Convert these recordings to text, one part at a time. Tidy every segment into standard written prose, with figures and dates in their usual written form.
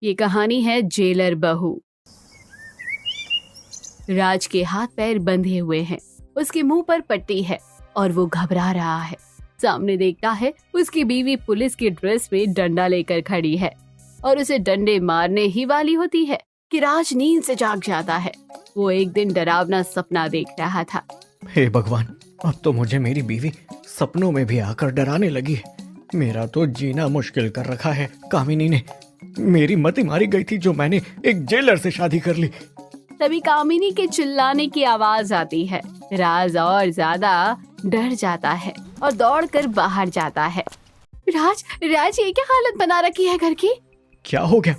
ये कहानी है जेलर बहू। राज के हाथ पैर बंधे हुए हैं, उसके मुंह पर पट्टी है और वो घबरा रहा है। सामने देखता है उसकी बीवी पुलिस की ड्रेस में डंडा लेकर खड़ी है और उसे डंडे मारने ही वाली होती है कि राज नींद से जाग जाता है। वो एक दिन डरावना सपना देख रहा था। हे भगवान, अब तो मुझे मेरी बीवी सपनों में भी आकर डराने लगी है। मेरा तो जीना मुश्किल कर रखा है। कामिनी ने मेरी मति मारी गई थी जो मैंने एक जेलर से शादी कर ली। तभी कामिनी के चिल्लाने की आवाज आती है। राज और ज्यादा डर जाता है और दौड़कर बाहर जाता है। राज राज ये क्या हालत बना रखी है घर की? क्या हो गया?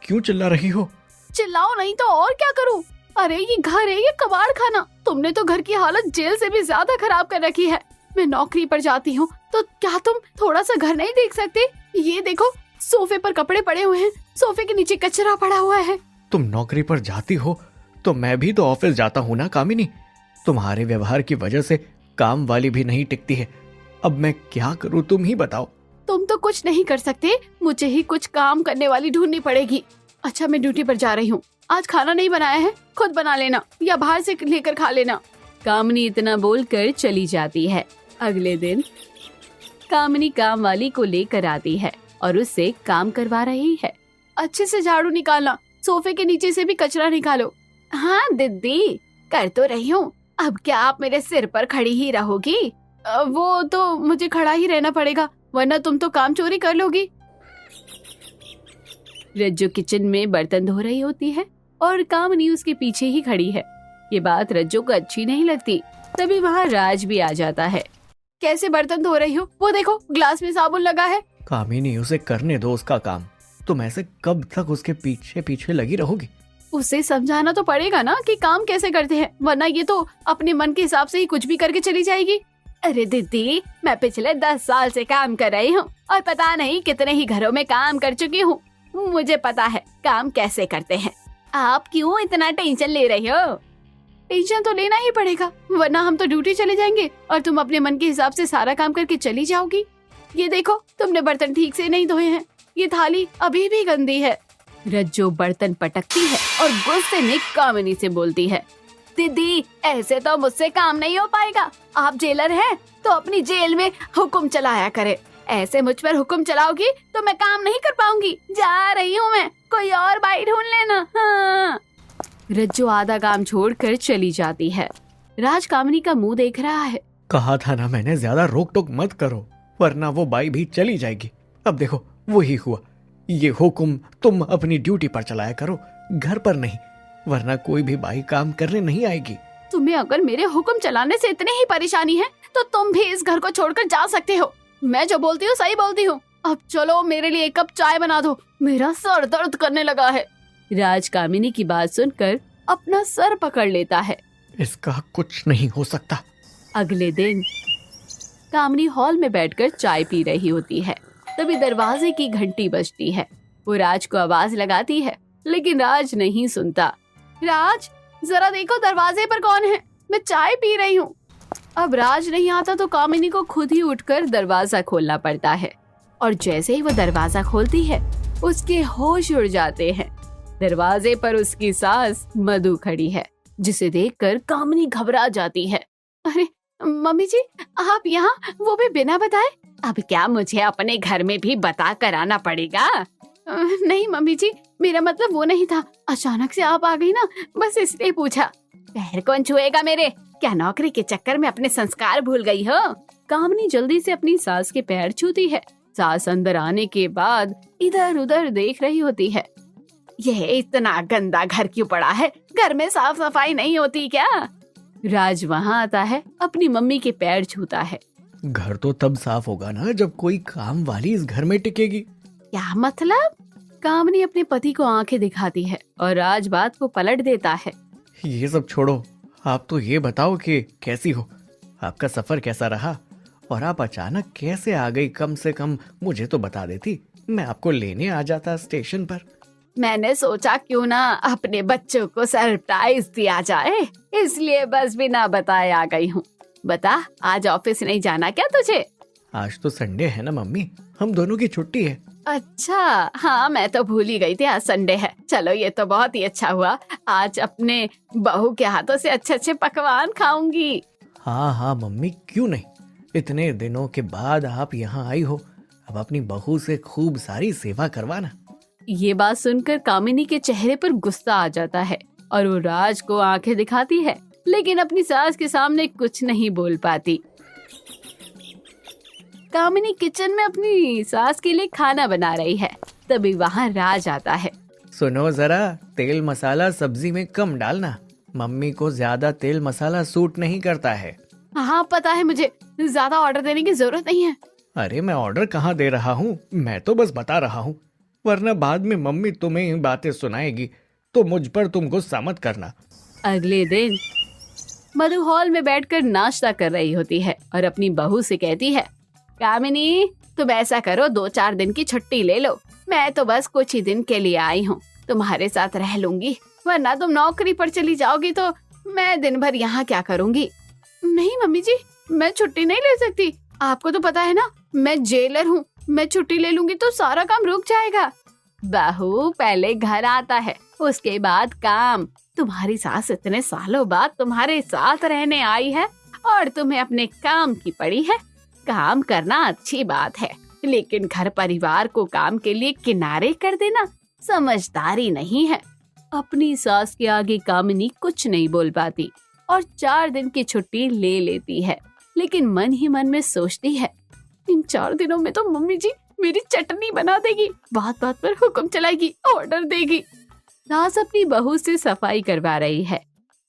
क्यों चिल्ला रही हो? चिल्लाओ नहीं तो और क्या करूं? अरे ये घर है, ये कबाड़ खाना। तुमने तो घर की हालत जेल से भी ज्यादा खराब कर रखी है। मैं नौकरी पर जाती हूँ तो क्या तुम थोड़ा सा घर नहीं देख सकते? ये देखो, सोफे पर कपड़े पड़े हुए हैं, सोफे के नीचे कचरा पड़ा हुआ है। तुम नौकरी पर जाती हो तो मैं भी तो ऑफिस जाता हूँ ना कामिनी। तुम्हारे व्यवहार की वजह से काम वाली भी नहीं टिकती है। अब मैं क्या करूँ, तुम ही बताओ। तुम तो कुछ नहीं कर सकते, मुझे ही कुछ काम करने वाली ढूंढनी पड़ेगी। अच्छा, मैं ड्यूटी पर जा रही हूँ। आज खाना नहीं बनाया है, खुद बना लेना या बाहर से लेकर खा लेना। कामिनी इतना बोलकर चली जाती है। अगले दिन कामिनी काम वाली को लेकर आती है और उससे काम करवा रही है। अच्छे से झाड़ू निकालना, सोफे के नीचे से भी कचरा निकालो। हाँ दीदी, कर तो रही हूँ। अब क्या आप मेरे सिर पर खड़ी ही रहोगी? वो तो मुझे खड़ा ही रहना पड़ेगा, वरना तुम तो काम चोरी कर लोगी। रज्जू किचन में बर्तन धो रही होती है और कामिनी उसके पीछे ही खड़ी है। ये बात रज्जू को अच्छी नहीं लगती। तभी वहाँ राज भी आ जाता है। कैसे बर्तन धो रही हो? वो देखो, ग्लास में साबुन लगा है। कामिनी, उसे करने दो उसका काम। तुम ऐसे कब तक उसके पीछे पीछे लगी रहोगी? उसे समझाना तो पड़ेगा ना कि काम कैसे करते हैं, वरना ये तो अपने मन के हिसाब से ही कुछ भी करके चली जाएगी। अरे दीदी, मैं पिछले 10 साल से काम कर रही हूँ और पता नहीं कितने ही घरों में काम कर चुकी हूँ। मुझे पता है काम कैसे करते हैं। आप क्यों इतना टेंशन ले रही हो? टेंशन तो लेना ही पड़ेगा, वरना हम तो ड्यूटी चले जाएंगे और तुम अपने मन के हिसाब से सारा काम करके चली जाओगी। ये देखो, तुमने बर्तन ठीक से नहीं धोए हैं, ये थाली अभी भी गंदी है। रज्जू बर्तन पटकती है और गुस्से में कामिनी से बोलती है, दीदी ऐसे तो मुझसे काम नहीं हो पाएगा। आप जेलर हैं तो अपनी जेल में हुक्म चलाया करे। ऐसे मुझ पर हुक्म चलाओगी तो मैं काम नहीं कर पाऊंगी। जा रही हूँ मैं, कोई और बाई ढूंढ लेना। हाँ। रज्जू आधा काम छोड़कर चली जाती है। राज कामिनी का मुंह देख रहा है। कहा था ना मैंने, ज्यादा रोक टोक मत करो वरना वो बाई भी चली जाएगी। अब देखो वही हुआ। ये हुक्म तुम अपनी ड्यूटी पर चलाया करो, घर पर नहीं, वरना कोई भी बाई काम करने नहीं आएगी। तुम्हें अगर मेरे हुक्म चलाने से इतनी ही परेशानी है तो तुम भी इस घर को छोड़कर जा सकते हो। मैं जो बोलती हूँ सही बोलती हूँ। अब चलो मेरे लिए 1 कप चाय बना दो, मेरा सर दर्द करने लगा है। राज कामिनी की बात सुनकर अपना सर पकड़ लेता है। इसका कुछ नहीं हो सकता। अगले दिन कामिनी हॉल में बैठकर चाय पी रही होती है। तभी दरवाजे की घंटी बजती है। वो राज को आवाज लगाती है, लेकिन राज नहीं सुनता। राज, जरा देखो दरवाजे पर कौन है, मैं चाय पी रही हूँ। अब राज नहीं आता तो कामिनी को खुद ही उठकर दरवाजा खोलना पड़ता है और जैसे ही वो दरवाजा खोलती है उसके होश उड़ जाते हैं। दरवाजे पर उसकी सास मधु खड़ी है, जिसे देखकर कामिनी घबरा जाती है। अरे मम्मी जी, आप यहाँ, वो भी बिना बताए? अब क्या मुझे अपने घर में भी बता कर आना पड़ेगा? नहीं मम्मी जी, मेरा मतलब वो नहीं था। अचानक से आप आ गई ना, बस इसलिए पूछा। पैर कौन छुएगा मेरे? क्या नौकरी के चक्कर में अपने संस्कार भूल गई हो? कामिनी जल्दी से अपनी सास के पैर छूती है। सास अंदर आने के बाद इधर उधर देख रही होती है। यह इतना गंदा घर क्यों पड़ा है? घर में साफ सफाई नहीं होती क्या? राज वहाँ आता है, अपनी मम्मी के पैर छूता है। घर तो तब साफ होगा ना जब कोई काम वाली इस घर में टिकेगी। क्या मतलब? कामिनी अपने पति को आंखें दिखाती है और राज बात को पलट देता है। ये सब छोड़ो, आप तो ये बताओ कि कैसी हो, आपका सफर कैसा रहा और आप अचानक कैसे आ गई? कम से कम मुझे तो बता देती, मैं आपको लेने आ जाता स्टेशन पर। मैंने सोचा क्यों ना अपने बच्चों को सरप्राइज दिया जाए, इसलिए बस बिना बताए आ गई हूँ। बता, आज ऑफिस नहीं जाना क्या तुझे? आज तो संडे है ना मम्मी, हम दोनों की छुट्टी है। अच्छा, हाँ मैं तो भूल ही गई थी आज संडे है। चलो ये तो बहुत ही अच्छा हुआ, आज अपने बहू के हाथों से अच्छे अच्छे पकवान खाऊंगी। हाँ हाँ मम्मी, क्यों नहीं। इतने दिनों के बाद आप यहाँ आई हो, अब अपनी बहू से खूब सारी सेवा करवाना। ये बात सुनकर कामिनी के चेहरे पर गुस्सा आ जाता है और वो राज को आंखें दिखाती है, लेकिन अपनी सास के सामने कुछ नहीं बोल पाती। कामिनी किचन में अपनी सास के लिए खाना बना रही है, तभी वहाँ राज आता है। सुनो जरा, तेल मसाला सब्जी में कम डालना, मम्मी को ज्यादा तेल मसाला सूट नहीं करता है। हाँ पता है मुझे, ज्यादा ऑर्डर देने की जरूरत नहीं है। अरे मैं ऑर्डर कहाँ दे रहा हूँ, मैं तो बस बता रहा हूँ, वरना बाद में मम्मी तुम्हें ये बातें सुनाएगी तो मुझ पर तुम गुस्सा मत करना। अगले दिन मधु हॉल में बैठकर नाश्ता कर रही होती है और अपनी बहू से कहती है, कामिनी तुम ऐसा करो, 2-4 दिन की छुट्टी ले लो। मैं तो बस कुछ ही दिन के लिए आई हूँ, तुम्हारे साथ रह लूंगी, वरना तुम नौकरी पर चली जाओगी तो मैं दिन भर यहाँ क्या करूँगी। नहीं मम्मी जी, मैं छुट्टी नहीं ले सकती, आपको तो पता है ना मैं जेलर हूँ, मैं छुट्टी ले लूंगी तो सारा काम रुक जाएगा। बहू पहले घर आता है, उसके बाद काम। तुम्हारी सास इतने सालों बाद तुम्हारे साथ रहने आई है और तुम्हें अपने काम की पड़ी है। काम करना अच्छी बात है, लेकिन घर परिवार को काम के लिए किनारे कर देना समझदारी नहीं है। अपनी सास के आगे कामिनी कुछ नहीं बोल पाती और 4 दिन की छुट्टी ले लेती है, लेकिन मन ही मन में सोचती है, इन 4 दिनों में तो मम्मी जी मेरी चटनी बना देगी, बात बात पर हुक्म चलाएगी, ऑर्डर देगी। सास अपनी बहू से सफाई करवा रही है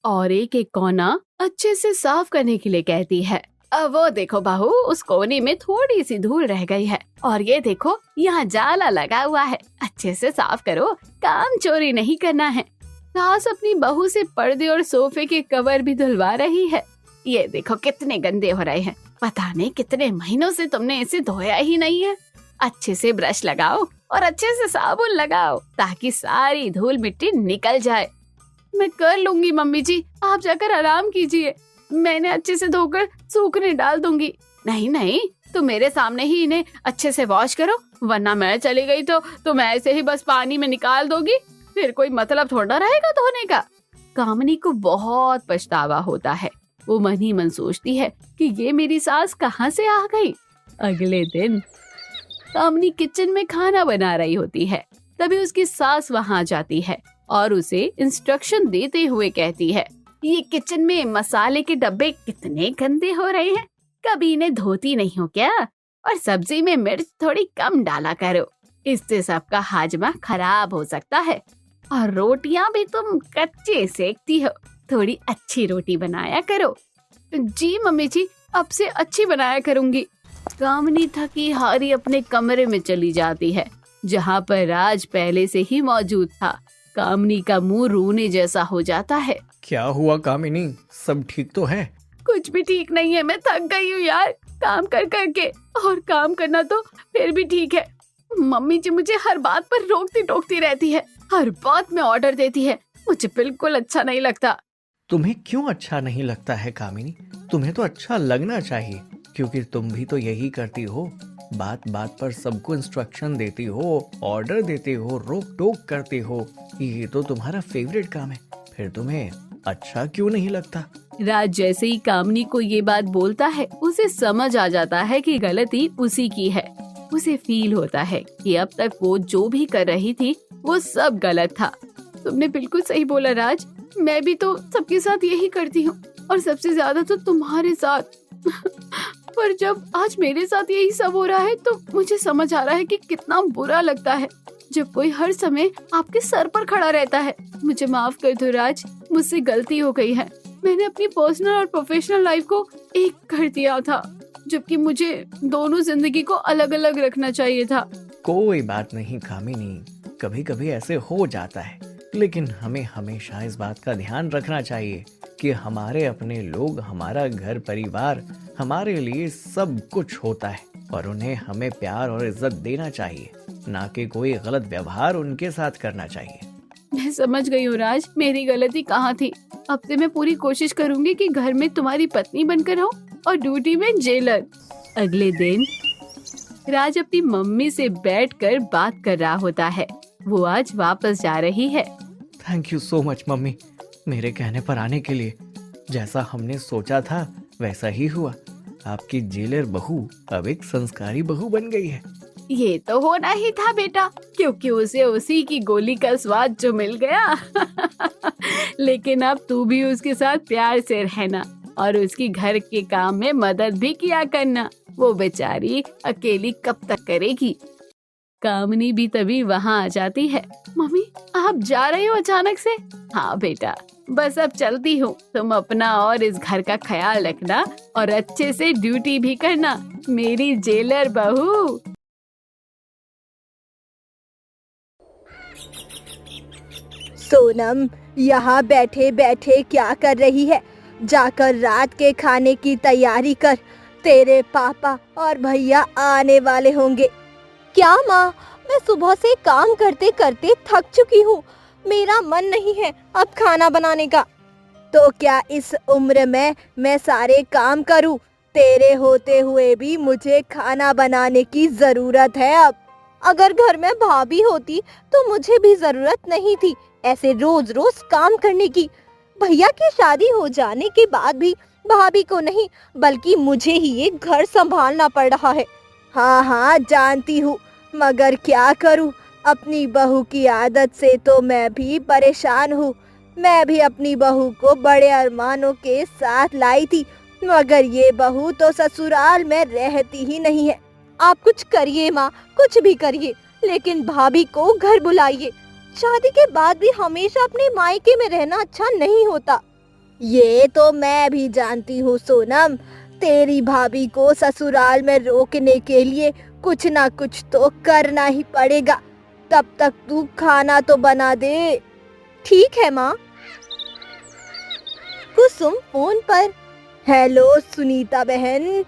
और एक एक कोना अच्छे से साफ करने के लिए कहती है। अब वो देखो बहू, उस कोने में थोड़ी सी धूल रह गई है और ये देखो यहाँ जाला लगा हुआ है, अच्छे से साफ करो, काम चोरी नहीं करना है। सास अपनी बहू से पर्दे और सोफे के कवर भी धुलवा रही है। ये देखो कितने गंदे हो रहे हैं, पता नहीं कितने महीनों से तुमने इसे धोया ही नहीं है। अच्छे से ब्रश लगाओ और अच्छे से साबुन लगाओ ताकि सारी धूल मिट्टी निकल जाए। मैं कर लूंगी मम्मी जी, आप जाकर आराम कीजिए, मैंने अच्छे से धोकर सूखने डाल दूंगी। नहीं नहीं, तुम मेरे सामने ही इन्हें अच्छे से वॉश करो, वरना मैं चली गई तो तुम ऐसे ही बस पानी में निकाल दोगी, फिर कोई मतलब थोड़ा रहेगा धोने का। कामिनी को बहुत पछतावा होता है, वो मन ही मन सोचती है कि ये मेरी सास कहाँ से आ गई। अगले दिन कामिनी किचन में खाना बना रही होती है, तभी उसकी सास वहाँ जाती है और उसे इंस्ट्रक्शन देते हुए कहती है, ये किचन में मसाले के डब्बे कितने गंदे हो रहे हैं, कभी इन्हें धोती नहीं हो क्या? और सब्जी में मिर्च थोड़ी कम डाला करो, इससे सबका हाजमा खराब हो सकता है। और रोटियां भी तुम कच्चे सेकती हो, थोड़ी अच्छी रोटी बनाया करो। जी मम्मी जी, अब से अच्छी बनाया करूंगी। कामिनी थकी हारी अपने कमरे में चली जाती है, जहाँ पर राज पहले से ही मौजूद था। कामिनी का मुंह रोने जैसा हो जाता है। क्या हुआ कामिनी, सब ठीक तो है? कुछ भी ठीक नहीं है, मैं थक गई हूँ यार, काम कर करके, और काम करना तो फिर भी ठीक है। मम्मी जी मुझे हर बात पर रोकती टोकती रहती है, हर बात में ऑर्डर देती है, मुझे बिल्कुल अच्छा नहीं लगता। तुम्हें क्यों अच्छा नहीं लगता है कामिनी? तुम्हें तो अच्छा लगना चाहिए, क्योंकि तुम भी तो यही करती हो, बात बात पर सबको इंस्ट्रक्शन देती हो, ऑर्डर देती हो, रोक टोक करती हो। ये तो तुम्हारा फेवरेट काम है, फिर तुम्हें अच्छा क्यों नहीं लगता? राज जैसे ही कामिनी को ये बात बोलता है, उसे समझ आ जाता है कि गलती उसी की है। उसे फील होता है कि अब तक वो जो भी कर रही थी वो सब गलत था। तुमने बिल्कुल सही बोला राज, मैं भी तो सबके साथ यही करती हूँ, और सबसे ज्यादा तो तुम्हारे साथ। पर जब आज मेरे साथ यही सब हो रहा है तो मुझे समझ आ रहा है कि कितना बुरा लगता है जब कोई हर समय आपके सर पर खड़ा रहता है। मुझे माफ कर दो राज, मुझसे गलती हो गई है। मैंने अपनी पर्सनल और प्रोफेशनल लाइफ को एक कर दिया था, जबकि मुझे दोनों जिंदगी को अलग अलग रखना चाहिए था। कोई बात नहीं कामिनी, कभी कभी ऐसे हो जाता है, लेकिन हमें हमेशा इस बात का ध्यान रखना चाहिए कि हमारे अपने लोग, हमारा घर परिवार हमारे लिए सब कुछ होता है, और उन्हें हमें प्यार और इज्जत देना चाहिए, ना कि कोई गलत व्यवहार उनके साथ करना चाहिए। मैं समझ गई हूँ राज, मेरी गलती कहाँ थी। अब से मैं पूरी कोशिश करूंगी कि घर में तुम्हारी पत्नी बनकर रहूं और ड्यूटी में जेलर। अगले दिन राज अपनी मम्मी से बैठकर बात कर रहा होता है। वो आज वापस जा रही है। Thank you so much mummy, मेरे कहने पर आने के लिए। जैसा हमने सोचा था वैसा ही हुआ। आपकी जेलर बहू अब एक संस्कारी बहू बन गई है। ये तो होना ही था बेटा, क्योंकि उसे उसी की गोली का स्वाद जो मिल गया। लेकिन अब तू भी उसके साथ प्यार से रहना और उसकी घर के काम में मदद भी किया करना। वो बेचारी अकेली कब तक करेगी। कामनी भी तभी वहाँ आ जाती है। मम्मी, आप जा रहे हो अचानक से? हाँ बेटा, बस अब चलती हूँ। तुम अपना और इस घर का ख्याल रखना और अच्छे से ड्यूटी भी करना, मेरी जेलर बहू। सोनम यहाँ बैठे बैठे क्या कर रही है? जाकर रात के खाने की तैयारी कर, तेरे पापा और भैया आने वाले होंगे। क्या माँ, मैं सुबह से काम करते करते थक चुकी हूँ, मेरा मन नहीं है अब खाना बनाने का। तो क्या इस उम्र में मैं सारे काम करूँ? तेरे होते हुए भी मुझे खाना बनाने की जरूरत है अब। अगर घर में भाभी होती तो मुझे भी जरूरत नहीं थी ऐसे रोज रोज काम करने की। भैया की शादी हो जाने के बाद भी भाभी को नहीं बल्कि मुझे ही ये घर संभालना पड़ रहा है। हाँ हाँ जानती हूँ, मगर क्या करूँ, अपनी बहू की आदत से तो मैं भी परेशान हूँ। मैं भी अपनी बहू को बड़े अरमानों के साथ लाई थी, मगर ये बहू तो ससुराल में रहती ही नहीं है। आप कुछ करिए माँ, कुछ भी करिए, लेकिन भाभी को घर बुलाइए। शादी के बाद भी हमेशा अपने मायके में रहना अच्छा नहीं होता। ये तो मैं भी जानती हूँ सोनम, तेरी भाभी को ससुराल में रोकने के लिए कुछ ना कुछ तो करना ही पड़ेगा। तब तक तू खाना तो बना दे। ठीक है माँ। कुसुम फोन पर। हेलो सुनीता बहन।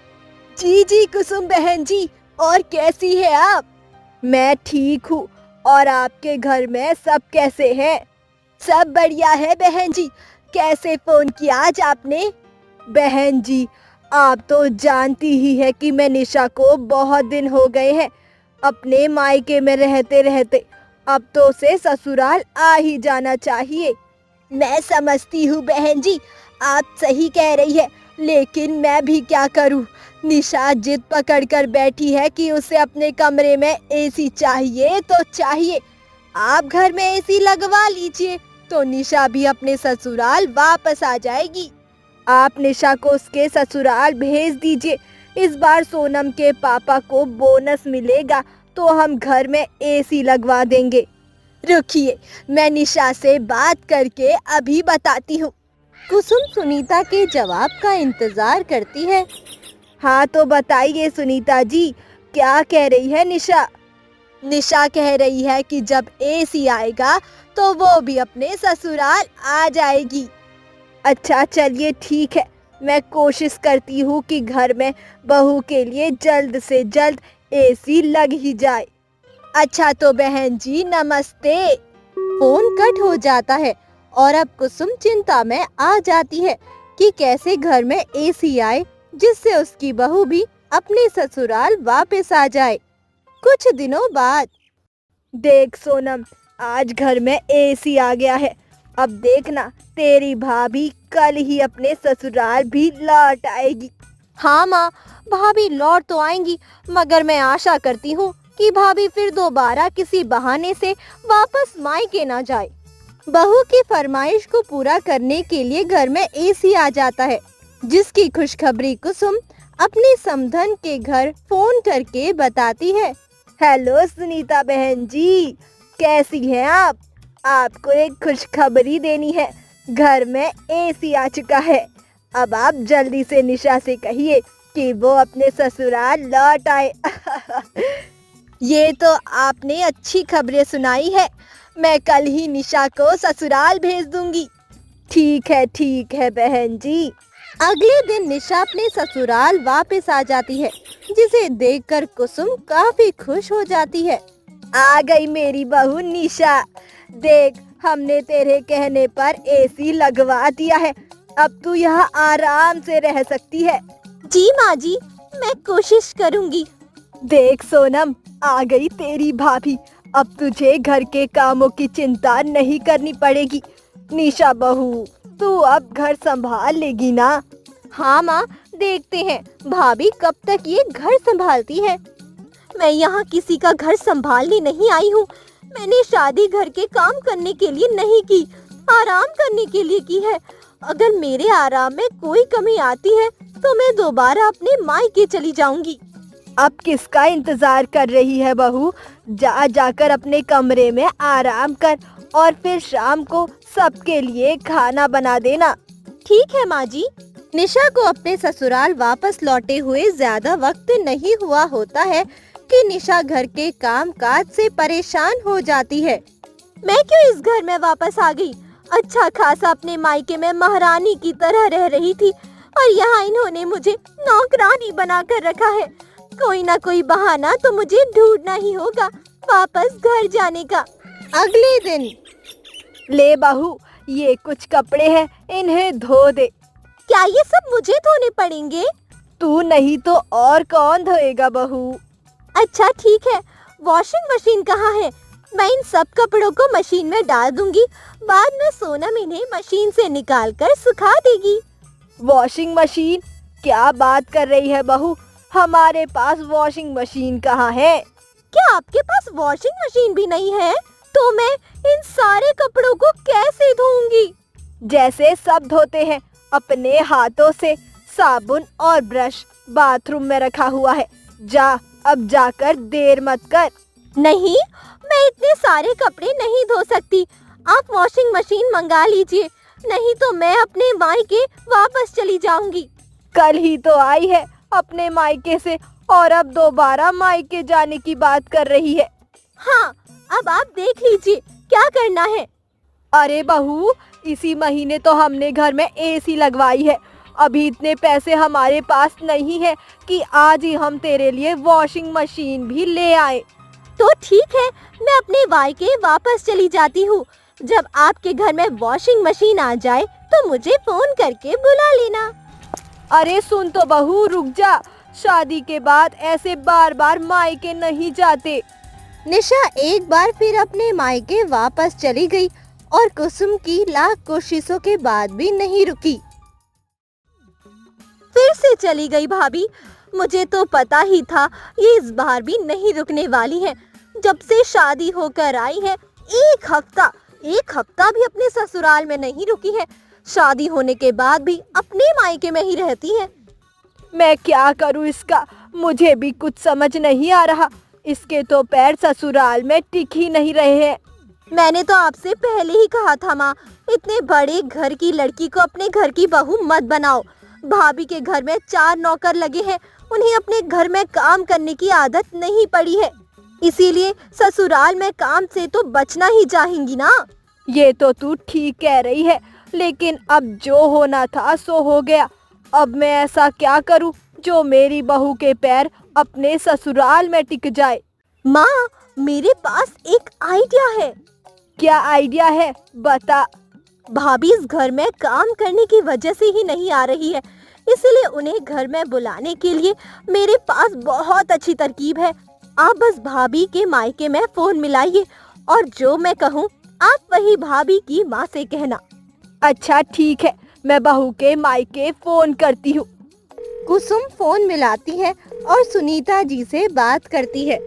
जी जी कुसुम बहन जी, और कैसी है आप? मैं ठीक हूँ, और आपके घर में सब कैसे हैं? सब बढ़िया है बहन जी। कैसे फोन किया आज आपने? बहन जी, आप तो जानती ही है कि मैं निशा को बहुत दिन हो गए हैं अपने मायके में रहते रहते, अब तो उसे ससुराल आ ही जाना चाहिए। मैं समझती हूँ बहन जी, आप सही कह रही है, लेकिन मैं भी क्या करूँ? निशा जिद पकड़ कर बैठी है कि उसे अपने कमरे में एसी चाहिए तो चाहिए। आप घर में एसी लगवा लीजिए तो निशा भी अपने ससुराल वापस आ जाएगी। आप निशा को उसके ससुराल भेज दीजिए। इस बार सोनम के पापा को बोनस मिलेगा तो हम घर में एसी लगवा देंगे। रुकिए, मैं निशा से बात करके अभी बताती हूँ। कुसुम सुनीता के जवाब का इंतजार करती है। हाँ तो बताइए सुनीता जी, क्या कह रही है निशा? निशा कह रही है कि जब एसी आएगा तो वो भी अपने ससुराल आ जाएगी। अच्छा चलिए ठीक है, मैं कोशिश करती हूँ कि घर में बहू के लिए जल्द से जल्द एसी लग ही जाए। अच्छा तो बहन जी नमस्ते। फोन कट हो जाता है और अब कुसुम चिंता में आ जाती है कि कैसे घर में एसी आए जिससे उसकी बहू भी अपने ससुराल वापस आ जाए। कुछ दिनों बाद। देख सोनम, आज घर में एसी आ गया है। अब देखना, तेरी भाभी कल ही अपने ससुराल भी लौट आएगी। हाँ माँ, भाभी लौट तो आएंगी, मगर मैं आशा करती हूँ कि भाभी फिर दोबारा किसी बहाने से वापस मायके ना जाए। बहू की फरमाइश को पूरा करने के लिए घर में एसी आ जाता है, जिसकी खुशखबरी कुसुम अपने समधन के घर फोन करके बताती है। हेलो सुनीता बहन जी, कैसी हैं आप? आपको एक खुशखबरी देनी है, घर में एसी आ चुका है। अब आप जल्दी से निशा से कहिए कि वो अपने ससुराल लौट आए। ये तो आपने अच्छी खबरें सुनाई है, मैं कल ही निशा को ससुराल भेज दूंगी। ठीक है बहन जी। अगले दिन निशा अपने ससुराल वापस आ जाती है, जिसे देखकर कुसुम काफी खुश हो जाती है। आ गई मेरी बहू निशा, देख हमने तेरे कहने पर एसी लगवा दिया है, अब तू यहाँ आराम से रह सकती है। जी माँ जी, मैं कोशिश करूँगी। देख सोनम, आ गई तेरी भाभी। अब तुझे घर के कामों की चिंता नहीं करनी पड़ेगी। निशा बहू, तू अब घर संभाल लेगी ना? हाँ माँ, देखते हैं भाभी कब तक ये घर संभालती है। मैं यहाँ किसी का घर संभालने नहीं आई हूँ। मैंने शादी घर के काम करने के लिए नहीं की, आराम करने के लिए की है। अगर मेरे आराम में कोई कमी आती है तो मैं दोबारा अपने मायके चली जाऊंगी। अब किसका इंतजार कर रही है बहू? जाकर अपने कमरे में आराम कर और फिर शाम को सबके लिए खाना बना देना। ठीक है माँ जी। निशा को अपने ससुराल वापस लौटे हुए ज्यादा वक्त नहीं हुआ होता है कि निशा घर के काम काज से परेशान हो जाती है। मैं क्यों इस घर में वापस आ गई? अच्छा खासा अपने मायके में महारानी की तरह रह रही थी और यहाँ इन्होंने मुझे नौकरानी बना कर रखा है। कोई ना कोई बहाना तो मुझे ढूंढना ही होगा वापस घर जाने का। अगले दिन, ले बहू, ये कुछ कपड़े हैं, इन्हें धो दे। क्या ये सब मुझे धोने पड़ेंगे? तू नहीं तो और कौन धोएगा बहू? अच्छा ठीक है, वॉशिंग मशीन कहाँ है? मैं इन सब कपड़ों को मशीन में डाल दूंगी, बाद में सोनम इन्हें मशीन से निकाल कर सुखा देगी। Washing machine? क्या बात कर रही है बहू? हमारे पास वॉशिंग मशीन कहाँ है? क्या आपके पास वॉशिंग मशीन भी नहीं है? तो मैं इन सारे कपड़ों को कैसे धोऊंगी? जैसे सब धोते हैं, अपने हाथों से। साबुन और ब्रश बाथरूम में रखा हुआ है। जा, अब जाकर देर मत कर। नहीं, मैं इतने सारे कपड़े नहीं धो सकती। आप वॉशिंग मशीन मंगा लीजिए, नहीं तो मैं अपने मायके वापस चली जाऊंगी। कल ही तो आई है अपने मायके से और अब दोबारा मायके जाने की बात कर रही है। हाँ, अब आप देख लीजिए क्या करना है। अरे बहू, इसी महीने तो हमने घर में एसी लगवाई है। अभी इतने पैसे हमारे पास नहीं है कि आज ही हम तेरे लिए वॉशिंग मशीन भी ले आए। तो ठीक है, मैं अपने मायके वापस चली जाती हूँ। जब आपके घर में वॉशिंग मशीन आ जाए तो मुझे फोन करके बुला लेना। अरे सुन तो बहू, रुक जा। शादी के बाद ऐसे बार बार मायके नहीं जाते। निशा एक बार फिर अपने मायके वापस चली गई और कुसुम की लाख कोशिशों के बाद भी नहीं रुकी। फिर से चली गई भाभी। मुझे तो पता ही था ये इस बार भी नहीं रुकने वाली है। जब से शादी होकर आई है, एक हफ्ता भी अपने ससुराल में नहीं रुकी है। शादी होने के बाद भी अपने मायके में ही रहती है। मैं क्या करूं इसका? मुझे भी कुछ समझ नहीं आ रहा। इसके तो पैर ससुराल में टिक ही नहीं रहे हैं। मैंने तो आपसे पहले ही कहा था माँ, इतने बड़े घर की लड़की को अपने घर की बहू मत बनाओ। भाभी के घर में 4 नौकर लगे हैं, उन्हें अपने घर में काम करने की आदत नहीं पड़ी है, इसीलिए ससुराल में काम से तो बचना ही चाहेंगी ना। ये तो तू ठीक कह रही है, लेकिन अब जो होना था सो हो गया। अब मैं ऐसा क्या करूं जो मेरी बहू के पैर अपने ससुराल में टिक जाए। माँ, मेरे पास एक आइडिया है। क्या आइडिया है? बता। भाभी इस घर में काम करने की वजह से ही नहीं आ रही है, इसलिए उन्हें घर में बुलाने के लिए मेरे पास बहुत अच्छी तरकीब है। आप बस भाभी के मायके में फोन मिलाइए और जो मैं कहूँ आप वही भाभी की माँ से कहना। अच्छा ठीक है, मैं बहू के मायके फोन करती हूँ। कुसुम फोन मिलाती है और सुनीता जी से बात करती है।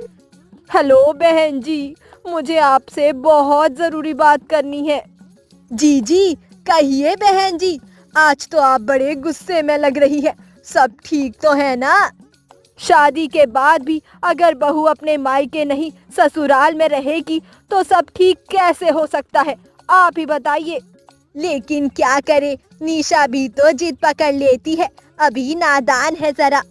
हेलो बहन जी, मुझे आपसे बहुत जरूरी बात करनी है। जी जी, कहिए बहन जी। आज तो आप बड़े गुस्से में लग रही है। सब ठीक तो है ना? शादी के बाद भी अगर बहू अपने मायके नहीं ससुराल में रहेगी तो सब ठीक कैसे हो सकता है? आप ही बताइए। लेकिन क्या करे, निशा भी तो जिद पकड़ लेती है, अभी नादान है जरा।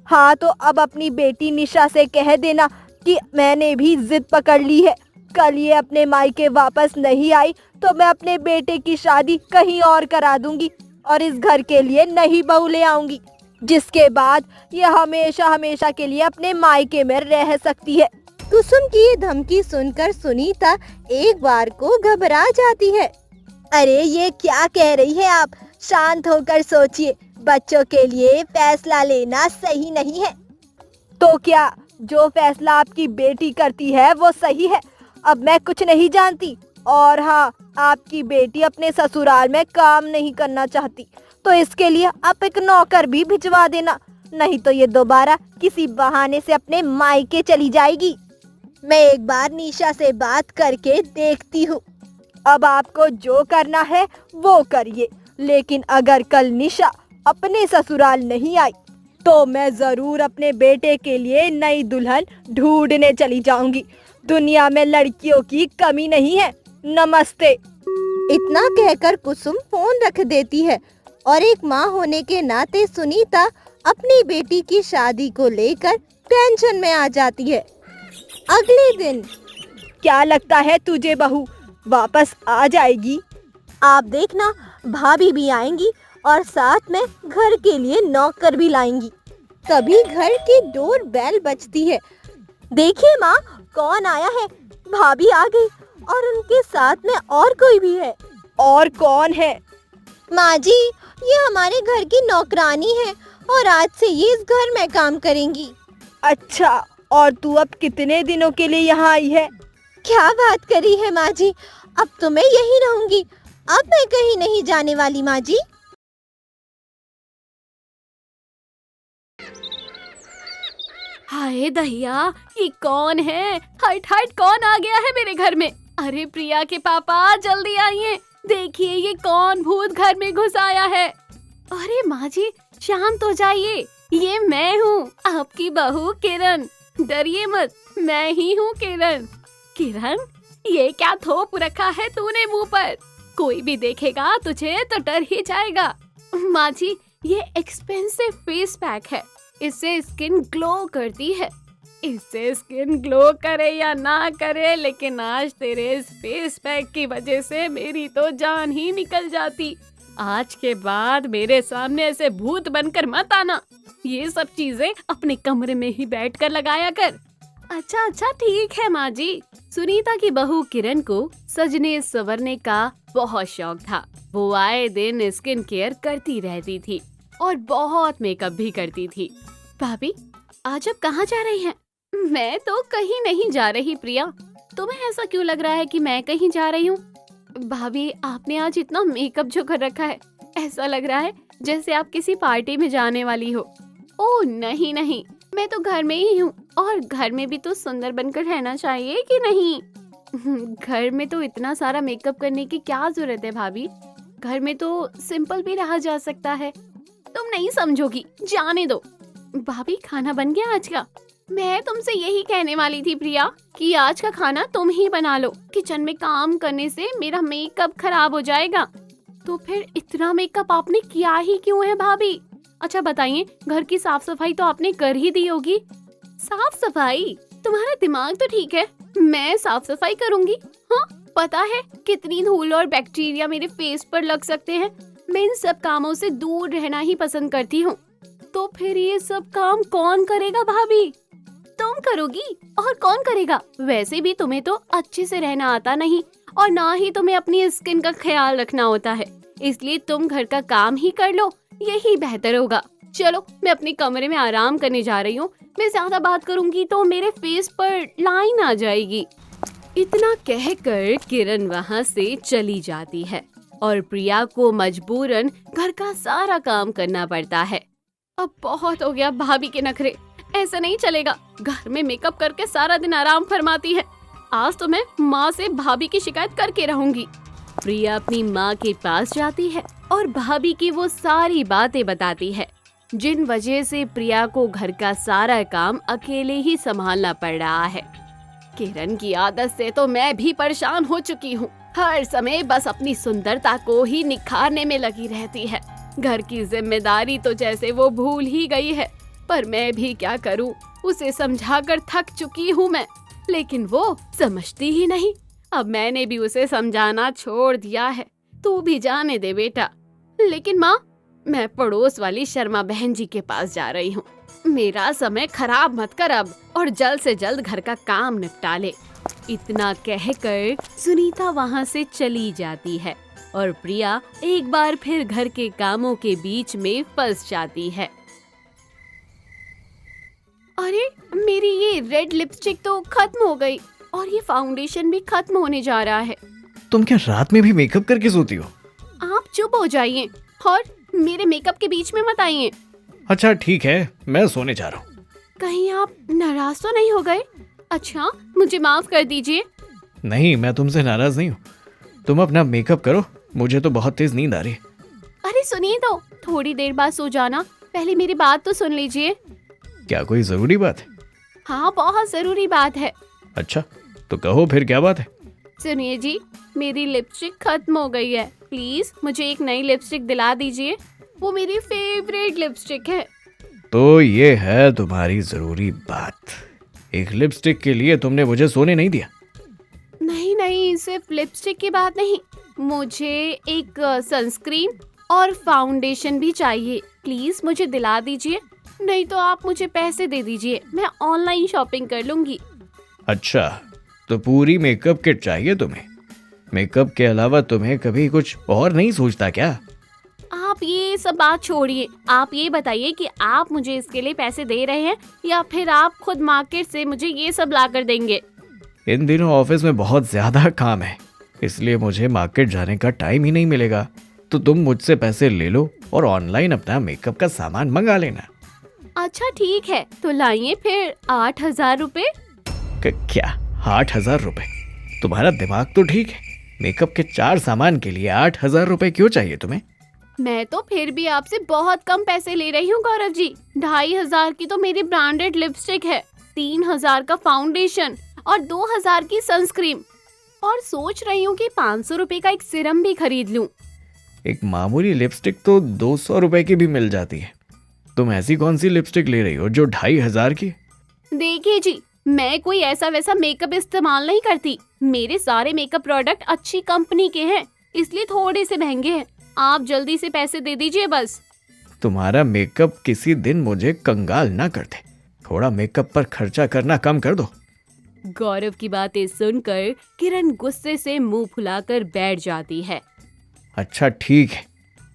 हाँ, तो अब अपनी बेटी निशा से कह देना कि मैंने भी जिद पकड़ ली है। कल ये अपने मायके वापस नहीं आई तो मैं अपने बेटे की शादी कहीं और करा दूंगी और इस घर के लिए नई बहू ले आऊंगी, जिसके बाद ये हमेशा हमेशा के लिए अपने मायके में रह सकती है। कुसुम की ये धमकी सुनकर सुनीता एक बार को घबरा जाती है। अरे ये क्या कह रही है आप? शांत होकर सोचिए, बच्चों के लिए फैसला लेना सही नहीं है। तो क्या जो फैसला आपकी बेटी करती है वो सही है। अब मैं कुछ नहीं जानती। और हाँ, आपकी बेटी अपने ससुराल में काम नहीं करना चाहती तो इसके लिए आप एक नौकर भी भिजवा देना, नहीं तो ये दोबारा किसी बहाने से अपने मायके चली जाएगी। मैं एक बार निशा से बात करके देखती हूँ। अब आपको जो करना है वो करिए, लेकिन अगर कल निशा अपने ससुराल नहीं आई तो मैं जरूर अपने बेटे के लिए नई दुल्हन ढूंढने चली जाऊंगी। दुनिया में लड़कियों की कमी नहीं है। नमस्ते। इतना कहकर कुसुम फोन रख देती है और एक माँ होने के नाते सुनीता अपनी बेटी की शादी को लेकर टेंशन में आ जाती है। अगले दिन, क्या लगता है तुझे बहू वापस आ जाएगी? आप देखना, भाभी भी आएंगी और साथ में घर के लिए नौकर भी लाएंगी। तभी घर की डोर बेल बजती है। देखिए माँ, कौन आया है? भाभी आ गई और उनके साथ में और कोई भी है। और कौन है? माँ जी, ये हमारे घर की नौकरानी है और आज से ये इस घर में काम करेंगी। अच्छा, और तू अब कितने दिनों के लिए यहाँ आई है? क्या बात करी है माँ जी, अब तो मैं यहीं रहूंगी। अब मैं कहीं नहीं जाने वाली माँ जी। हाय दहिया, ये कौन है? हट हट, कौन आ गया है मेरे घर में? अरे प्रिया के पापा, जल्दी आइए, देखिए ये कौन भूत घर में घुस आया है। अरे माँ जी, शांत हो जाइए, ये मैं हूँ, आपकी बहू किरण। डरिए मत, मैं ही हूँ किरण। किरण, ये क्या थोप रखा है तूने मुंह पर? कोई भी देखेगा तुझे तो डर ही जाएगा। माँ जी, ये एक्सपेंसिव फेस पैक है, इससे स्किन ग्लो करती है। इससे स्किन ग्लो करे या ना करे, लेकिन आज तेरे इस फेस पैक की वजह से मेरी तो जान ही निकल जाती। आज के बाद मेरे सामने ऐसे भूत बनकर मत आना। ये सब चीजें अपने कमरे में ही बैठकर लगाया कर। अच्छा अच्छा, ठीक है माँ जी। सुनीता की बहू किरण को सजने संवरने का बहुत शौक था। वो आए दिन स्किन केयर करती रहती थी और बहुत मेकअप भी करती थी। भाभी, आज आप कहाँ जा रही हैं? मैं तो कहीं नहीं जा रही प्रिया। तुम्हें ऐसा क्यों लग रहा है कि मैं कहीं जा रही हूँ? भाभी, आपने आज इतना मेकअप जो कर रखा है, ऐसा लग रहा है जैसे आप किसी पार्टी में जाने वाली हो। ओह नहीं नहीं, मैं तो घर में ही हूँ, और घर में भी तो सुंदर बनकर रहना चाहिए कि नहीं? घर में तो इतना सारा मेकअप करने की क्या जरूरत है भाभी? घर में तो सिंपल भी रहा जा सकता है। तुम नहीं समझोगी, जाने दो। भाभी, खाना बन गया आज का? मैं तुमसे यही कहने वाली थी प्रिया कि आज का खाना तुम ही बना लो। किचन में काम करने से मेरा मेकअप खराब हो जाएगा। तो फिर इतना मेकअप आपने किया ही क्यों है भाभी? अच्छा बताइए, घर की साफ सफाई तो आपने कर ही दी होगी। साफ सफाई? तुम्हारा दिमाग तो ठीक है, मैं साफ सफाई करूंगी? हाँ, पता है कितनी धूल और बैक्टीरिया मेरे फेस पर लग सकते हैं। मैं इन सब कामों से दूर रहना ही पसंद करती हूँ। तो फिर ये सब काम कौन करेगा भाभी? तुम करोगी, और कौन करेगा? वैसे भी तुम्हें तो अच्छे से रहना आता नहीं, और ना ही तुम्हें अपनी स्किन का ख्याल रखना होता है, इसलिए तुम घर का काम ही कर लो, यही बेहतर होगा। चलो, मैं अपने कमरे में आराम करने जा रही हूँ। मैं ज्यादा बात करूंगी तो मेरे फेस पर लाइन आ जाएगी। इतना कहकर किरण वहाँ से चली जाती है और प्रिया को मजबूरन घर का सारा काम करना पड़ता है। अब बहुत हो गया भाभी के नखरे, ऐसा नहीं चलेगा। घर में मेकअप करके सारा दिन आराम फरमाती है। आज तो मैं माँ से भाभी की शिकायत करके रहूंगी। प्रिया अपनी माँ के पास जाती है और भाभी की वो सारी बातें बताती है, जिन वजह से प्रिया को घर का सारा काम अकेले ही संभालना पड़ रहा है। किरण की आदत से तो मैं भी परेशान हो चुकी हूँ। हर समय बस अपनी सुंदरता को ही निखारने में लगी रहती है। घर की जिम्मेदारी तो जैसे वो भूल ही गई है। पर मैं भी क्या करूं, उसे समझाकर थक चुकी हूं मैं, लेकिन वो समझती ही नहीं। अब मैंने भी उसे समझाना छोड़ दिया है। तू भी जाने दे बेटा। लेकिन माँ, मैं पड़ोस वाली शर्मा बहन जी के पास जा रही हूँ। मेरा समय खराब मत कर अब, और जल्द से जल्द घर का काम निपटा ले। इतना कहकर सुनीता वहाँ से चली जाती है और प्रिया एक बार फिर घर के कामों के बीच में फंस जाती है। अरे मेरी ये रेड लिपस्टिक तो खत्म हो गई और ये फाउंडेशन भी खत्म होने जा रहा है। तुम क्या रात में भी मेकअप करके सोती हो? आप चुप हो जाइए और मेरे मेकअप के बीच में मत आइए। अच्छा ठीक है, मैं सोने जा रहा हूँ। कहीं आप नाराज तो नहीं हो गए? अच्छा मुझे माफ कर दीजिए। नहीं, मैं तुमसे नाराज नहीं हूँ। तुम अपना मेकअप करो, मुझे तो बहुत तेज नींद आ रही है। अरे सुनिए तो, थोड़ी देर बाद सो जाना, पहले मेरी बात तो सुन लीजिए। क्या कोई जरूरी बात है? हाँ बहुत जरूरी बात है। अच्छा तो कहो फिर क्या बात है? सुनिए जी, मेरी लिपस्टिक खत्म हो गई है, प्लीज मुझे एक नई लिपस्टिक दिला दीजिए। वो मेरी फेवरेट लिपस्टिक है। तो ये है तुम्हारी जरूरी बात। एक लिपस्टिक के लिए तुमने मुझे सोने नहीं दिया? नहीं नहीं, सिर्फ लिपस्टिक की बात नहीं, मुझे एक सनस्क्रीन और फाउंडेशन भी चाहिए। प्लीज मुझे दिला दीजिए, नहीं तो आप मुझे पैसे दे दीजिए, मैं ऑनलाइन शॉपिंग कर लूंगी। अच्छा तो पूरी मेकअप किट चाहिए तुम्हें? मेकअप के अलावा तुम्हें कभी कुछ और नहीं सोचता क्या? आप ये सब बात छोड़िए, आप ये बताइए कि आप मुझे इसके लिए पैसे दे रहे हैं या फिर आप खुद मार्केट से मुझे ये सब ला कर देंगे। इन दिनों ऑफिस में बहुत ज्यादा काम है, इसलिए मुझे मार्केट जाने का टाइम ही नहीं मिलेगा। तो तुम मुझसे पैसे ले लो और ऑनलाइन अपना मेकअप का सामान मंगा लेना। अच्छा ठीक है, तो लाइए फिर 8,000 रुपए। क्या 8,000 रुपए? तुम्हारा दिमाग तो ठीक है, मेकअप के 4 सामान के लिए 8,000 रुपए क्यों चाहिए तुम्हें? मैं तो फिर भी आपसे बहुत कम पैसे ले रही हूँ गौरव जी। 2,500 की तो मेरी ब्रांडेड लिपस्टिक है, 3,000 का फाउंडेशन और 2,000 की सनस्क्रीन, और सोच रही हूँ कि 500 रुपए का एक सीरम भी खरीद लूँ। एक मामूली लिपस्टिक तो 200 रुपए की भी मिल जाती है। तुम ऐसी कौन सी लिपस्टिक ले रही हो जो 2,500 की? देखिए जी, मैं कोई ऐसा वैसा मेकअप इस्तेमाल नहीं करती, मेरे सारे मेकअप प्रोडक्ट अच्छी कंपनी के हैं, इसलिए थोड़े से महंगे हैं। आप जल्दी से पैसे दे दीजिए बस। तुम्हारा मेकअप किसी दिन मुझे कंगाल ना कर दे। थोड़ा मेकअप पर खर्चा करना कम कर दो। गौरव की बातें सुनकर किरण गुस्से से मुंह फुलाकर बैठ जाती है। अच्छा ठीक है,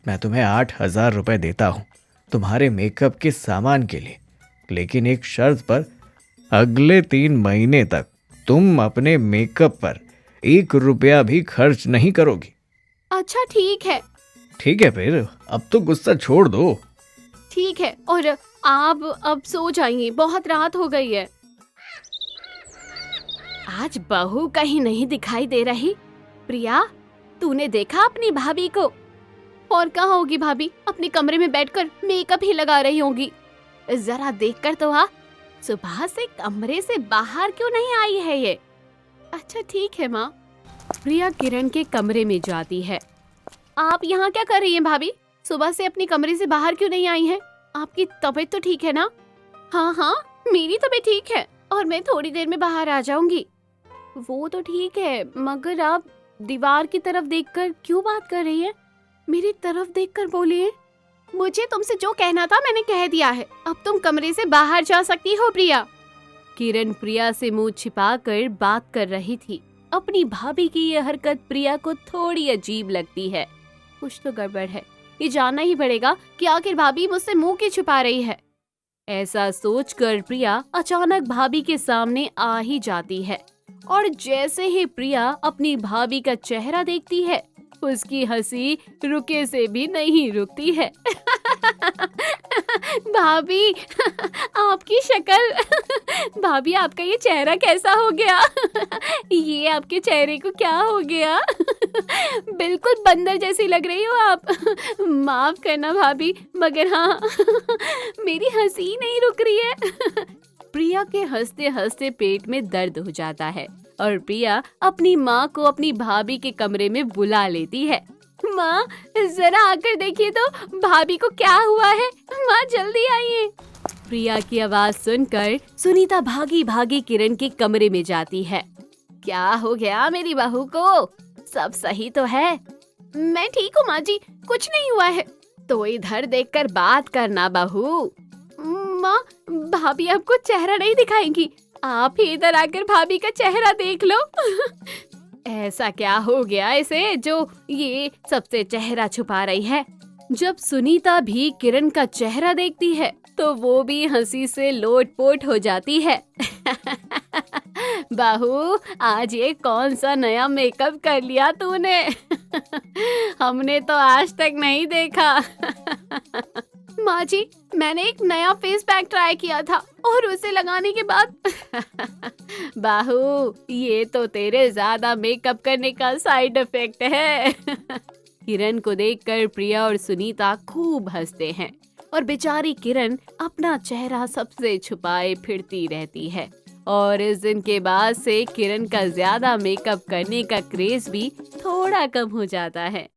मैं तुम्हें 8,000 रुपए देता हूँ तुम्हारे मेकअप के सामान के लिए, लेकिन एक शर्त पर। अगले 3 महीने तक तुम अपने मेकअप पर 1 रुपया भी खर्च नहीं करोगी। अच्छा ठीक है। ठीक है फिर, अब तो गुस्सा छोड़ दो। ठीक है, और आप अब सो जाइए, बहुत रात हो गई है। आज बहू कहीं नहीं दिखाई दे रही। प्रिया, तूने देखा अपनी भाभी को? और कहाँ होगी भाभी? अपने कमरे में बैठकर मेकअप ही लगा रही होगी। जरा देखकर तो आ, सुबह से कमरे से बाहर क्यों नहीं आई है ये? अच्छा ठीक है माँ। प्रिया किरण के कमरे में जाती है। आप यहाँ क्या कर रही हैं भाभी? सुबह से अपने कमरे से बाहर क्यों नहीं आई हैं? आपकी तबीयत तो ठीक है ना? हाँ हाँ, मेरी तबीयत ठीक है और मैं थोड़ी देर में बाहर आ जाऊंगी। वो तो ठीक है, मगर आप दीवार की तरफ देखकर क्यों बात कर रही हैं? मेरी तरफ देखकर बोलिए। मुझे तुमसे जो कहना था मैंने कह दिया है, अब तुम कमरे से बाहर जा सकती हो प्रिया। किरण प्रिया से मुंह छिपाकर बात कर रही थी। अपनी भाभी की यह हरकत प्रिया को थोड़ी अजीब लगती है। कुछ तो गड़बड़ है, ये जानना ही पड़ेगा कि आखिर भाभी मुझसे मुंह क्यों छुपा रही है। ऐसा सोचकर प्रिया अचानक भाभी के सामने आ ही जाती है, और जैसे ही प्रिया अपनी भाभी का चेहरा देखती है, उसकी हंसी रुके से भी नहीं रुकती है। भाभी, आपकी शक्ल, भाभी आपका ये चेहरा कैसा हो गया? ये आपके चेहरे को क्या हो गया? बिल्कुल बंदर जैसी लग रही हो आप। माफ करना भाभी, मगर हाँ, मेरी हंसी नहीं रुक रही है। प्रिया के हंसते हंसते पेट में दर्द हो जाता है और प्रिया अपनी माँ को अपनी भाभी के कमरे में बुला लेती है। माँ, जरा आकर देखिए तो भाभी को क्या हुआ है। माँ जल्दी आइए। प्रिया की आवाज सुनकर सुनीता भागी भागी किरण के कमरे में जाती है। क्या हो गया मेरी बहू को? सब सही तो है? मैं ठीक हूँ माँ जी, कुछ नहीं हुआ है। तो इधर देखकर बात करना बहू। माँ, भाभी आपको चेहरा नहीं दिखाएंगी, आप ही इधर आकर भाभी का चेहरा देख लो। ऐसा क्या हो गया इसे जो ये सबसे चेहरा छुपा रही है? जब सुनीता भी किरण का चेहरा देखती है तो वो भी हंसी से लोटपोट हो जाती है। बाहू, आज ये कौन सा नया मेकअप कर लिया तूने? हमने तो आज तक नहीं देखा। माँ जी, मैंने एक नया फेस पैक ट्राई किया था और उसे लगाने के बाद बाहू, ये तो तेरे ज्यादा मेकअप करने का साइड इफेक्ट है। किरण को देखकर प्रिया और सुनीता खूब हंसते हैं और बेचारी किरण अपना चेहरा सबसे छुपाए फिरती रहती है। और इस दिन के बाद से किरण का ज्यादा मेकअप करने का क्रेज भी थोड़ा कम हो जाता है।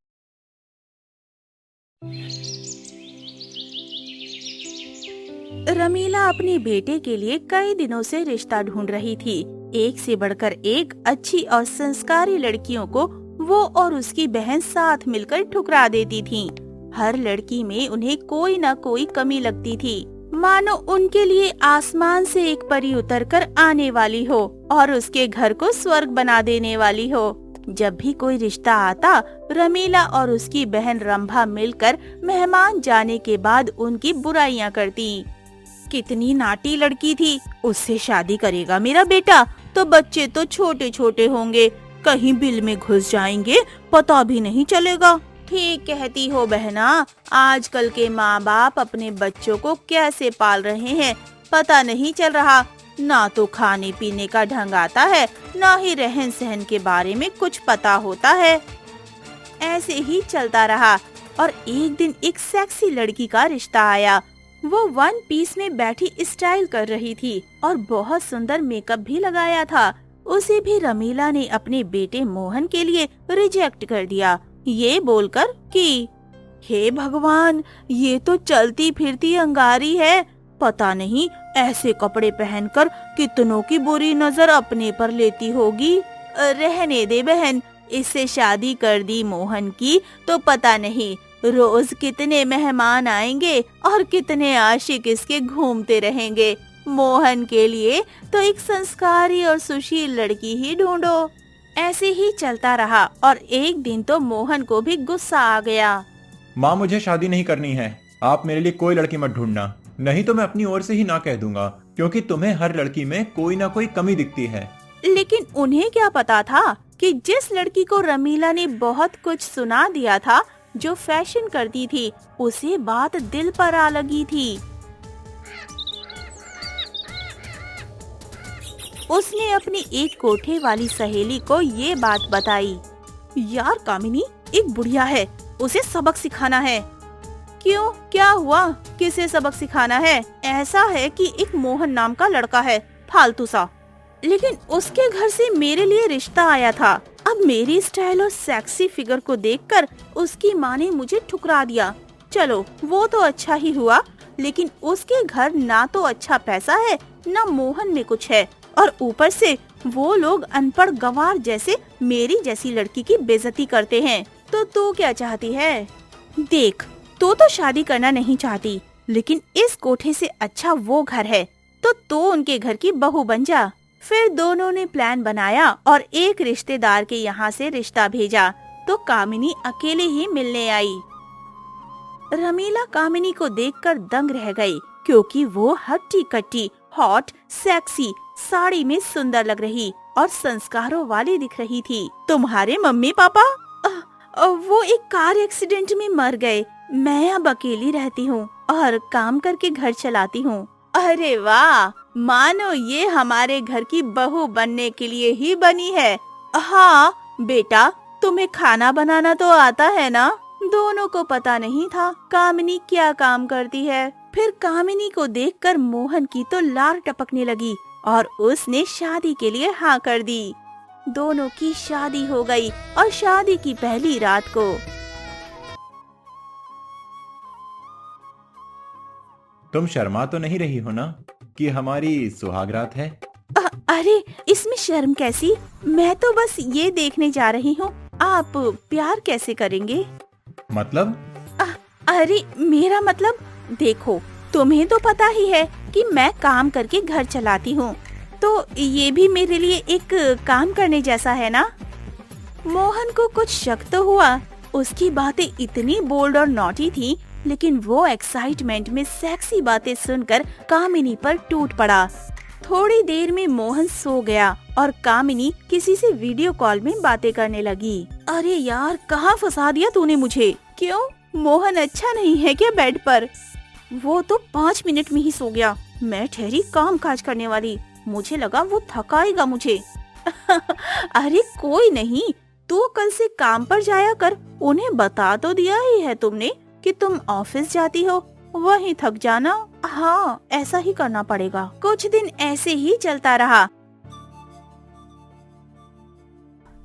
रमीला अपने बेटे के लिए कई दिनों से रिश्ता ढूंढ रही थी। एक से बढ़कर एक अच्छी और संस्कारी लड़कियों को वो और उसकी बहन साथ मिलकर ठुकरा देती थीं। हर लड़की में उन्हें कोई न कोई कमी लगती थी, मानो उनके लिए आसमान से एक परी उतरकर आने वाली हो और उसके घर को स्वर्ग बना देने वाली हो। जब भी कोई रिश्ता आता, रमीला और उसकी बहन रंभा मिलकर मेहमान जाने के बाद उनकी बुराइयां करती। कितनी नाटी लड़की थी, उससे शादी करेगा मेरा बेटा तो बच्चे तो छोटे छोटे होंगे, कहीं बिल में घुस जाएंगे, पता भी नहीं चलेगा। ठीक कहती हो बहना, आजकल के माँ बाप अपने बच्चों को कैसे पाल रहे हैं पता नहीं चल रहा। ना तो खाने पीने का ढंग आता है, ना ही रहन सहन के बारे में कुछ पता होता है। ऐसे ही चलता रहा और एक दिन एक सेक्सी लड़की का रिश्ता आया। वो वन पीस में बैठी स्टाइल कर रही थी और बहुत सुंदर मेकअप भी लगाया था। उसे भी रमीला ने अपने बेटे मोहन के लिए रिजेक्ट कर दिया, ये बोलकर कि हे भगवान, ये तो चलती फिरती अंगारी है, पता नहीं ऐसे कपड़े पहनकर कितनों की बुरी नजर अपने पर लेती होगी। रहने दे बहन, इससे शादी कर दी मोहन की तो पता नहीं रोज कितने मेहमान आएंगे और कितने आशिक इसके घूमते रहेंगे। मोहन के लिए तो एक संस्कारी और सुशील लड़की ही ढूंढो। ऐसे ही चलता रहा और एक दिन तो मोहन को भी गुस्सा आ गया। माँ, मुझे शादी नहीं करनी है, आप मेरे लिए कोई लड़की मत ढूंढना, नहीं तो मैं अपनी ओर से ही ना कह दूंगा, क्योंकि तुम्हें हर लड़की में कोई ना कोई कमी दिखती है। लेकिन उन्हें क्या पता था कि जिस लड़की को रमीला ने बहुत कुछ सुना दिया था, जो फैशन करती थी, उसे बात दिल पर आ लगी थी। उसने अपनी एक कोठे वाली सहेली को ये बात बताई। यार कामिनी एक बुढ़िया है, उसे सबक सिखाना है। क्यों, क्या हुआ, किसे सबक सिखाना है? ऐसा है कि एक मोहन नाम का लड़का है, फालतू सा, लेकिन उसके घर से मेरे लिए रिश्ता आया था। अब मेरी स्टाइल और सेक्सी फिगर को देखकर उसकी माँ ने मुझे ठुकरा दिया। चलो वो तो अच्छा ही हुआ, लेकिन उसके घर ना तो अच्छा पैसा है, ना मोहन में कुछ है, और ऊपर से वो लोग अनपढ़ गंवार जैसे मेरी जैसी लड़की की बेइज्जती करते हैं। तो तू क्या चाहती है? देख, तो शादी करना नहीं चाहती, लेकिन इस कोठे से अच्छा वो घर है, तो उनके घर की बहू बन जा। फिर दोनों ने प्लान बनाया और एक रिश्तेदार के यहाँ से रिश्ता भेजा, तो कामिनी अकेले ही मिलने आई। रमीला कामिनी को देखकर दंग रह गई, क्योंकि वो हट्टी कट्टी, हॉट, सेक्सी, साड़ी में सुंदर लग रही और संस्कारों वाली दिख रही थी। तुम्हारे मम्मी पापा? वो एक कार एक्सीडेंट में मर गए। मैं अब अकेली रहती हूँ और काम करके घर चलाती हूँ। अरे वाह, मानो ये हमारे घर की बहू बनने के लिए ही बनी है। हाँ बेटा, तुम्हें खाना बनाना तो आता है ना? दोनों को पता नहीं था कामिनी क्या काम करती है। फिर कामिनी को देखकर मोहन की तो लार टपकने लगी और उसने शादी के लिए हाँ कर दी। दोनों की शादी हो गई और शादी की पहली रात को तुम शर्मा तो नहीं रही हो ना कि हमारी सुहागरात है? अरे इसमें शर्म कैसी, मैं तो बस ये देखने जा रही हूँ आप प्यार कैसे करेंगे। मतलब? अरे मेरा मतलब, देखो तुम्हें तो पता ही है कि मैं काम करके घर चलाती हूँ, तो ये भी मेरे लिए एक काम करने जैसा है ना। मोहन को कुछ शक तो हुआ, उसकी बातें इतनी बोल्ड और नॉटी थी, लेकिन वो एक्साइटमेंट में सेक्सी बातें सुनकर कामिनी पर टूट पड़ा। थोड़ी देर में मोहन सो गया और कामिनी किसी से वीडियो कॉल में बातें करने लगी। अरे यार, कहाँ फंसा दिया तूने मुझे? क्यों, मोहन अच्छा नहीं है क्या बेड पर? वो तो 5 मिनट में ही सो गया। मैं ठहरी काम काज करने वाली, मुझे लगा वो थकाएगा मुझे। अरे कोई नहीं, तू कल से काम पर जाया कर। उन्हें बता तो दिया ही है तुमने कि तुम ऑफिस जाती हो, वहीं थक जाना। हाँ, ऐसा ही करना पड़ेगा। कुछ दिन ऐसे ही चलता रहा।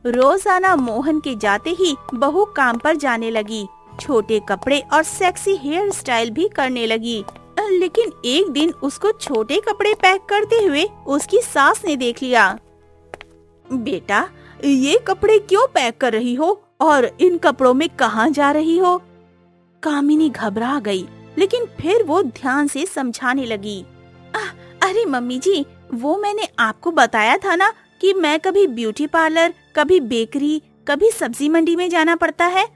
रोजाना मोहन के जाते ही बहू काम पर जाने लगी, छोटे कपड़े और सेक्सी हेयर स्टाइल भी करने लगी। लेकिन एक दिन उसको छोटे कपड़े पैक करते हुए उसकी सास ने देख लिया। बेटा, ये कपड़े क्यों पैक कर रही हो और इन कपड़ों में कहाँ जा रही हो? कामिनी घबरा गई, लेकिन फिर वो ध्यान से समझाने लगी। अरे मम्मी जी, वो मैंने आपको बताया था ना कि मैं कभी ब्यूटी पार्लर, कभी बेकरी, कभी सब्जी मंडी में जाना पड़ता है,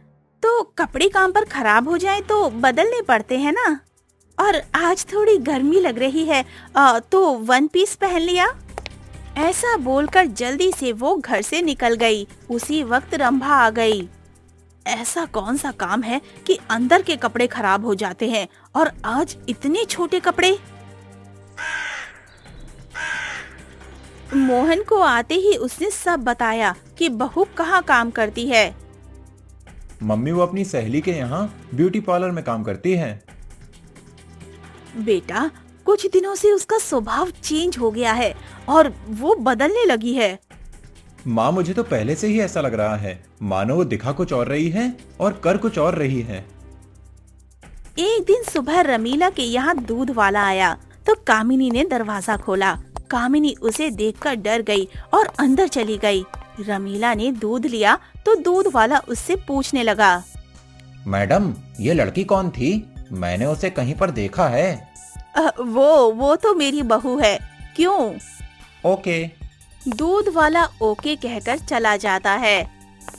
तो कपड़े काम पर खराब हो जाए तो बदलने पड़ते हैं ना। और आज थोड़ी गर्मी लग रही है तो 1 पीस पहन लिया। ऐसा बोलकर जल्दी से वो घर से निकल गई। उसी वक्त रंभा आ गई। ऐसा कौन सा काम है कि अंदर के कपड़े खराब हो जाते हैं, और आज इतने छोटे कपड़े? मोहन को आते ही उसने सब बताया कि बहू कहाँ काम करती है। मम्मी वो अपनी सहेली के यहाँ ब्यूटी पार्लर में काम करती है। बेटा, कुछ दिनों से उसका स्वभाव चेंज हो गया है और वो बदलने लगी है। माँ, मुझे तो पहले से ही ऐसा लग रहा है, मानो वो दिखा कुछ और रही है और कर कुछ और रही है। एक दिन सुबह रमीला के यहाँ दूध वाला आया तो कामिनी ने दरवाजा खोला। कामिनी उसे देखकर डर गई और अंदर चली गई। रमीला ने दूध लिया तो दूध वाला उससे पूछने लगा, मैडम, ये लड़की कौन थी? मैंने उसे कहीं पर देखा है। वो तो मेरी बहू है। क्यों? ओके। दूध वाला ओके कहकर चला जाता है।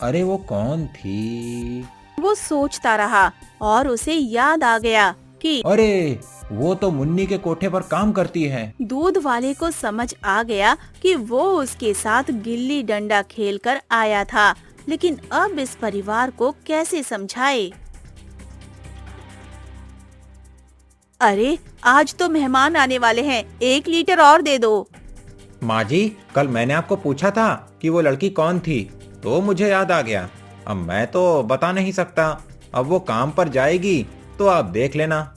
अरे वो कौन थी? वो सोचता रहा और उसे याद आ गया कि अरे वो तो मुन्नी के कोठे पर काम करती है। दूध वाले को समझ आ गया कि वो उसके साथ गिल्ली डंडा खेलकर आया था, लेकिन अब इस परिवार को कैसे समझाए? अरे आज तो मेहमान आने वाले हैं, 1 लीटर और दे दो। माँ जी, कल मैंने आपको पूछा था कि वो लड़की कौन थी, तो मुझे याद आ गया। अब मैं तो बता नहीं सकता। अब वो काम पर जाएगी तो आप देख लेना।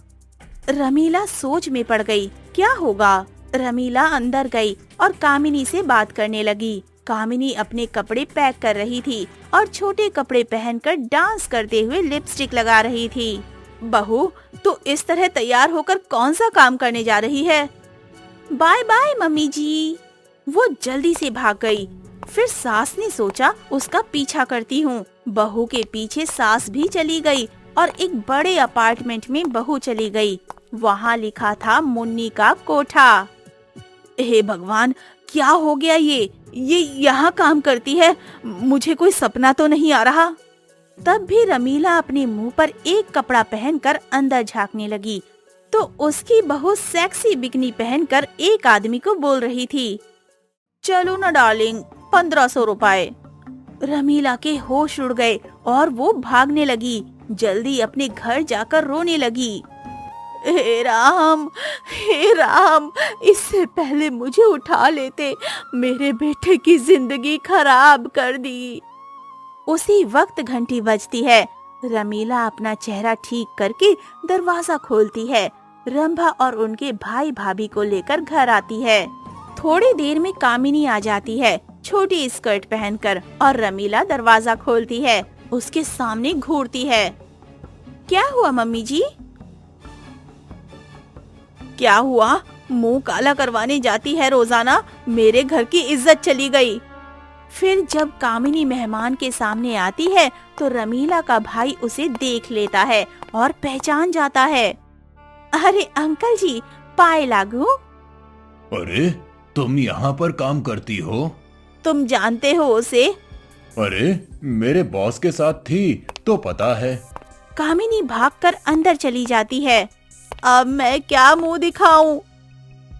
रमीला सोच में पड़ गई, क्या होगा? रमीला अंदर गई और कामिनी से बात करने लगी। कामिनी अपने कपड़े पैक कर रही थी और छोटे कपड़े पहनकर डांस करते हुए लिपस्टिक लगा रही थी। बहू, तो इस तरह तैयार होकर कौन सा काम करने जा रही है? बाय बाय मम्मी जी। वो जल्दी से भाग गई। फिर सास ने सोचा उसका पीछा करती हूँ। बहू के पीछे सास भी चली गई और एक बड़े अपार्टमेंट में बहू चली गई। वहाँ लिखा था मुन्नी का कोठा। हे भगवान, क्या हो गया? ये यहाँ काम करती है? मुझे कोई सपना तो नहीं आ रहा? तब भी रमीला अपने मुंह पर एक कपड़ा पहनकर अंदर झांकने लगी तो उसकी बहू सेक्सी बिकनी पहनकर एक आदमी को बोल रही थी, चलो ना डार्लिंग, 1500 रुपए। रमीला के होश उड़ गए और वो भागने लगी। जल्दी अपने घर जाकर रोने लगी। हे राम, हे राम, इससे पहले मुझे उठा लेते, मेरे बेटे की जिंदगी खराब कर दी। उसी वक्त घंटी बजती है। रमीला अपना चेहरा ठीक करके दरवाजा खोलती है। रंभा और उनके भाई भाभी को लेकर घर आती है। थोड़ी देर में कामिनी आ जाती है, छोटी स्कर्ट पहनकर, और रमीला दरवाजा खोलती है। उसके सामने घूरती है। क्या हुआ मम्मी जी? क्या हुआ? मुंह काला करवाने जाती है रोजाना, मेरे घर की इज्जत चली गई। फिर जब कामिनी मेहमान के सामने आती है तो रमीला का भाई उसे देख लेता है और पहचान जाता है। अरे अंकल जी, पाए लागू। अरे तुम यहाँ पर काम करती हो? तुम जानते हो उसे? अरे मेरे बॉस के साथ थी, तो पता है। कामिनी भागकर अंदर चली जाती है। अब मैं क्या मुंह दिखाऊं?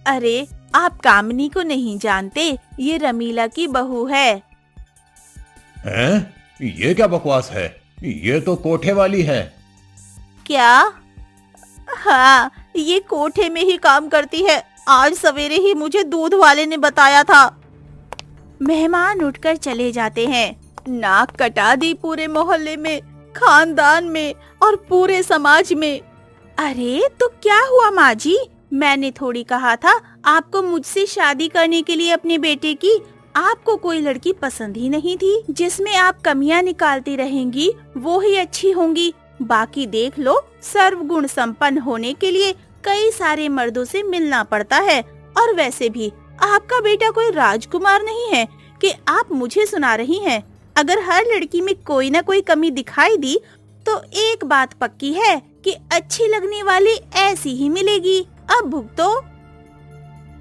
अरे, आप कामिनी को नहीं जानते, ये रमीला की बहू है। हैं? ये क्या बकवास है? ये तो कोठे वाली है। क्या? हाँ, ये कोठे में ही काम करती है। आज सवेरे ही मुझे दूध वाले ने बताया था। मेहमान उठकर चले जाते हैं। नाक कटा दी पूरे मोहल्ले में, खानदान में और पूरे समाज में। अरे तो क्या हुआ माँ जी? मैंने थोड़ी कहा था आपको मुझसे शादी करने के लिए अपने बेटे की? आपको कोई लड़की पसंद ही नहीं थी? जिसमें आप कमियां निकालती रहेंगी वो ही अच्छी होंगी। बाकी देख लो, सर्वगुण संपन्न होने के लिए कई सारे मर्दों से मिलना पड़ता है। और वैसे भी आपका बेटा कोई राजकुमार नहीं है कि आप मुझे सुना रही हैं। अगर हर लड़की में कोई न कोई कमी दिखाई दी तो एक बात पक्की है कि अच्छी लगने वाली ऐसी ही मिलेगी। अब भुगतो।